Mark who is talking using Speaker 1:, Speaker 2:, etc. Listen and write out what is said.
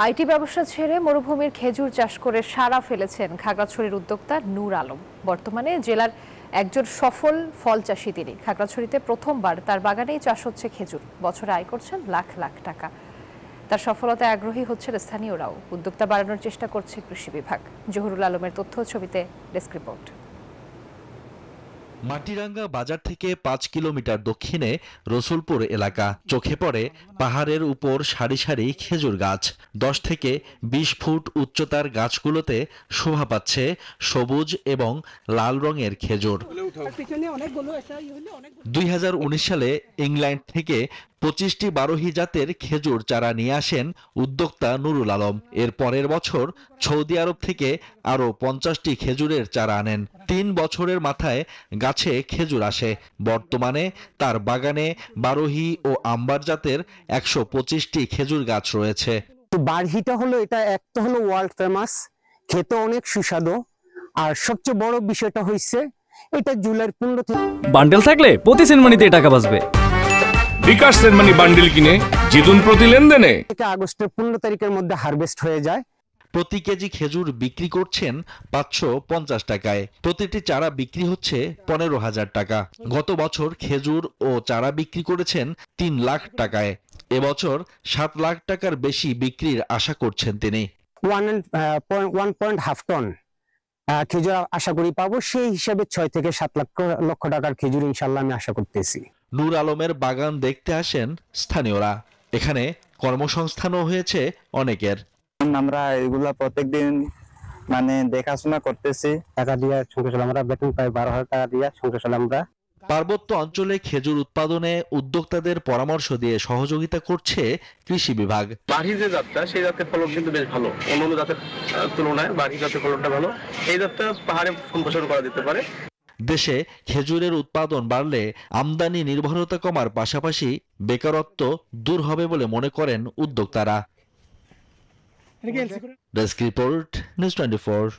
Speaker 1: IT ব্যবসা ছেড়ে মরুভূমির খেজুর চাষ করে সাড়া ফেলেছেন খাগড়াছড়ির উদ্যোক্তা নূর আলম। বর্তমানে জেলার একজন সফল ফল চাষী তিনি। খাগড়াছড়িতে প্রথমবার তার বাগানেই চাষ হচ্ছে খেজুর। বছরে আয় করছেন লাখ লাখ টাকা। তার সফলতায় আগ্রহী হচ্ছেন স্থানীয়রাও। উদ্যোক্তা বাড়ানোর চেষ্টা করছে কৃষি বিভাগ। জহুরুল আলমের তথ্য ছবিতে ডেস্ক রিপোর্ট।
Speaker 2: মাটিরাঙ্গা বাজার থেকে ৫ কিলোমিটার দক্ষিণে রসুলপুর এলাকা। চোখে পড়ে পাহাড়ের উপর সারি সারি খেজুর গাছ। ১০ থেকে ২০ ফুট উচ্চতার গাছগুলোতে শোভা পাচ্ছে সবুজ এবং লাল রঙের খেজুর। ২০১৯ সালে ইংল্যান্ড থেকে ২৫টি বারোহী জাতের খেজুর চারা নিয়ে আসেন উদ্যোক্তা নুরুল আলম। এর পরের বছর সৌদি আরব থেকে আরও ৫০টি খেজুরের চারা আনেন। ৩ বছরের মাথায় গাছে খেজুর আসে। বর্তমানে তার বাগানে বারোহী ও আম্বার জাতের ১২৫টি খেজুর গাছ রয়েছে।
Speaker 3: বারহিটা হলো এটা একটা হলো ওয়ার্ল্ড ফেমাস, খেতে অনেক সুস্বাদু। আর সবচেয়ে বড় বিষয়টা হচ্ছে এটা জুলাইয়ের ১৫ থেকে
Speaker 4: বান্ডেল থাকলে প্রতি সেনমানিতে টাকা বাঁচবে।
Speaker 5: বিকাশ সেনমানি বান্ডেল কিনে জিতুন প্রতি লেনদেনে।
Speaker 3: আগস্টের ১৫ তারিখের মধ্যে হারভেস্ট হয়ে যায়।
Speaker 2: প্রতি কেজি খেজুর বিক্রি করছেন ৫৫০ টাকায়। প্রতিটি চারা বিক্রি হচ্ছে ১৫,০০০ টাকা। গত বছর খেজুর ও চারা বিক্রি করেছেন ৩ লাখ টাকায়। এবছর ৭ লাখ টাকার বেশি বিক্রির আশা করছেন তিনি।
Speaker 3: 1.5 টন খেজুর আশা করি পাবো। সেই হিসাবে ৬ থেকে ৭ লক্ষ টাকার খেজুর ইনশাল্লাহ আমি আশা করতেছি।
Speaker 2: নূর আলমের বাগান দেখতে আসেন স্থানীয়রা। এখানে কর্মসংস্থানও হয়েছে অনেকের।
Speaker 6: আমরা এগুলা প্রত্যেকদিন দেখাশোনা করতেছি।
Speaker 3: টাকা দিয়ে সংসার আমরা বেতন পাই ১২,০০০ টাকা দিয়ে সংসার আমরা।
Speaker 2: পার্বত্য অঞ্চলে খেজুর উৎপাদনে উদ্যোক্তাদের পরামর্শ দিয়ে সহযোগিতা করছে কৃষি বিভাগ।
Speaker 7: বাড়ি যে জাতটা সেই জাতের ফলন কিন্তু বেশ ভালো, অন্যান্য জাতের তুলনায় বাড়ি জাতের ফলনটা ভালো। এই জাতটা পাহাড়ে সম্প্রসারণ করা যেতে পারে।
Speaker 2: দেশে খেজুরের উৎপাদন বাড়লে আমদানি নির্ভরতা কমার পাশাপাশি বেকারত্ব দূর হবে বলে মনে করেন উদ্যোক্তারা। Desk report, news 24।